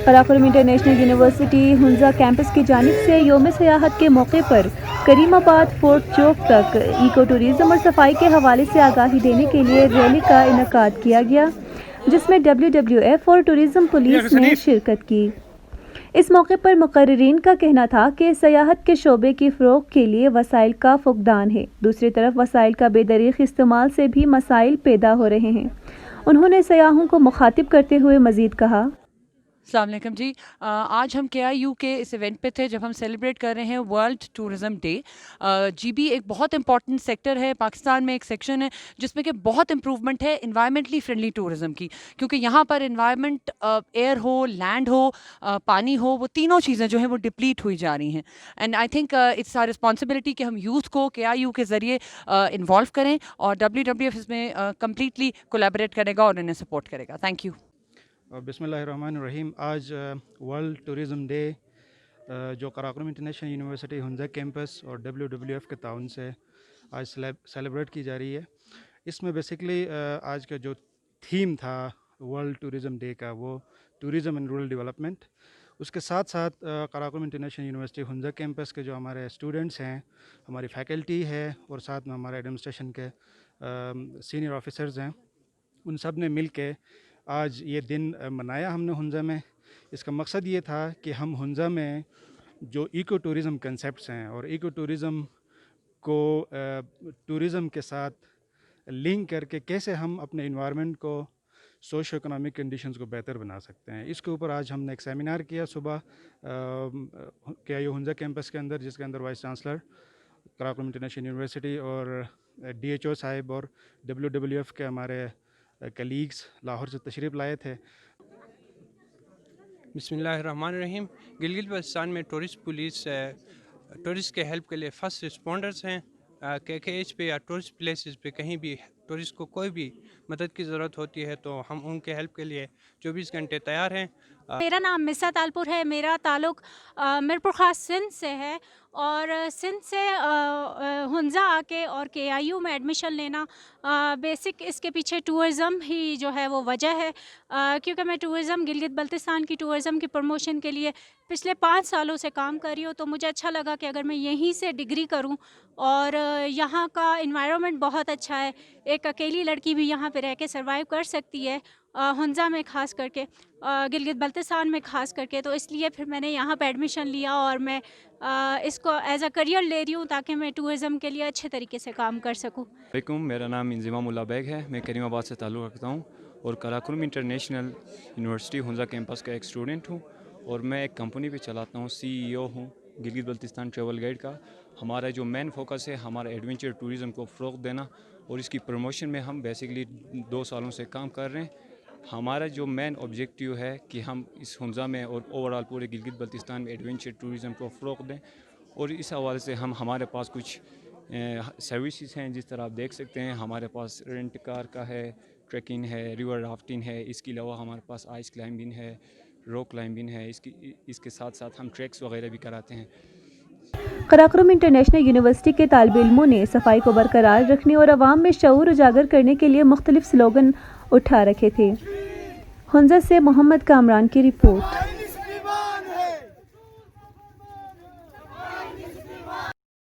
Karakoram international university Hunza campus کی جانب سے یوم سیاحت کے موقع پر کریم آباد فورٹ چوک تک ایکو ٹورزم اور صفائی کے حوالے سے آگاہی دینے کے لیے ریلی کا انعقاد کیا گیا، جس میں WWF اور ٹورزم پولیس نے شرکت کی۔ اس موقع پر مقررین کا کہنا تھا کہ سیاحت کے شعبے کی فروغ کے لیے وسائل کا فقدان ہے، دوسری طرف وسائل کا بے دریغ استعمال سے بھی مسائل پیدا ہو رہے ہیں۔ انہوں نے سیاحوں کو مخاطب کرتے ہوئے مزید کہا، السلام علیکم جی، آج ہم KIU کے اس ایونٹ پہ تھے جب ہم سیلیبریٹ کر رہے ہیں ورلڈ ٹورزم ڈے۔ GB ایک بہت امپورٹنٹ سیکٹر ہے پاکستان میں، ایک سیکشن ہے جس میں کہ بہت امپروومنٹ ہے انوائرمنٹلی فرینڈلی ٹورزم کی، کیونکہ یہاں پر انوائرمنٹ، ایئر ہو، لینڈ ہو، پانی ہو، وہ تینوں چیزیں جو ہیں وہ ڈپلیٹ ہوئی جا رہی ہیں۔ And I think it's our responsibility کہ ہم یوتھ کو KIU کے ذریعے انوالو کریں، اور WWF اس میں کمپلیٹلی کولیبریٹ کرے گا اور انہیں سپورٹ کرے گا۔ Thank you. بسم اللہ الرحمن الرحیم۔ آج ورلڈ ٹورزم ڈے جو Karakoram international university Hunza campus اور WWF کے تعاون سے آج سیلیبریٹ کی جا رہی ہے۔ اس میں بیسکلی آج کا جو تھیم تھا ورلڈ ٹورزم ڈے کا، وہ ٹورزم اینڈ رورل ڈیولپمنٹ۔ اس کے ساتھ ساتھ Karakoram international university Hunza campus کے جو ہمارے اسٹوڈنٹس ہیں، ہماری فیکلٹی ہے، اور ساتھ میں ہمارے ایڈمنسٹریشن کے سینئر آفیسرز ہیں، ان سب نے مل کے آج یہ دن منایا ہم نے ہنزا میں۔ اس کا مقصد یہ تھا کہ ہم ہنزا میں جو ایکو ٹورزم کنسیپٹس ہیں اور ایکو ٹورزم کو ٹورزم کے ساتھ لنک کر کے کیسے ہم اپنے انوائرمنٹ کو، سوشو اکنامک کنڈیشنز کو بہتر بنا سکتے ہیں، اس کے اوپر آج ہم نے ایک سیمینار کیا صبح KIU ہنزا کیمپس کے اندر، جس کے اندر vice chancellor Karakoram international university اور DHO صاحب اور WWF کے ہمارے کلیگز لاہور سے تشریف لائے تھے۔ بسم اللہ الرحمن الرحیم۔ گلگت بلتستان میں ٹورسٹ پولیس ٹورسٹ کے ہیلپ کے لیے فرسٹ رسپونڈرز ہیں۔ KKH پہ یا ٹورسٹ پلیسز پہ کہیں بھی ٹورسٹ کو کوئی بھی مدد کی ضرورت ہوتی ہے تو ہم ان کے ہیلپ کے لیے 24 گھنٹے تیار ہیں۔ میرا نام مسا تالپور ہے، میرا تعلق میرپور خاص سندھ سے ہے، اور سندھ سے ہنزا آ کے اور KIU میں ایڈمیشن لینا بیسک اس کے پیچھے ٹورزم ہی جو ہے وہ وجہ ہے، کیونکہ میں ٹورزم گلگت بلتستان کی ٹورزم کی پروموشن کے لیے پچھلے 5 سالوں سے کام کر رہی ہوں، تو مجھے اچھا لگا کہ اگر میں یہیں سے ڈگری کروں، اور یہاں کا انوائرمنٹ بہت اچھا ہے، ایک اکیلی لڑکی بھی یہاں پہ رہ کے سروائیو کر سکتی ہے ہنزا میں خاص کر کے، گلگت بلتستان میں خاص کر کے، تو اس لیے پھر میں نے یہاں پہ ایڈمیشن لیا، اور میں اس کو ایز اے کریئر لے رہی ہوں تاکہ میں ٹورزم کے لیے اچھے طریقے سے کام کر سکوں۔ علیکم، میرا نام انضمام اللہ بیگ ہے، میں کریم آباد سے تعلق رکھتا ہوں اور Karakoram international university Hunza campus کا ایک اسٹوڈنٹ ہوں، اور میں ایک کمپنی بھی چلاتا ہوں، CEO ہوں گلگت بلتستان ٹریول گائیڈ کا۔ ہمارا جو مین فوکس ہے ہمارا ایڈونچر ٹورزم کو فروغ دینا، اور اس کی پروموشن میں ہم بیسکلی 2 سالوں سے کام کر رہے ہیں۔ ہمارا جو مین آبجیکٹیو ہے کہ ہم اس ہنزا میں اور اوورآل پورے گلگت بلتستان میں ایڈونچر ٹورزم کو فروغ دیں، اور اس حوالے سے ہمارے پاس کچھ سروسز ہیں، جس طرح آپ دیکھ سکتے ہیں ہمارے پاس رینٹ کار کا ہے، ٹریکنگ ہے، ریور رافٹنگ ہے، اس کے علاوہ ہمارے پاس آئس کلائمبنگ ہے، روک کلائمبنگ ہے، اس کے ساتھ ساتھ ہم ٹریکس وغیرہ بھی کراتے ہیں۔ قراقرم انٹرنیشنل یونیورسٹی کے طالب علموں نے صفائی کو برقرار رکھنے اور عوام میں شعور اجاگر کرنے کے لیے مختلف سلوگن اٹھا رکھے تھے۔ ہنزا سے محمد کامران کی رپورٹ۔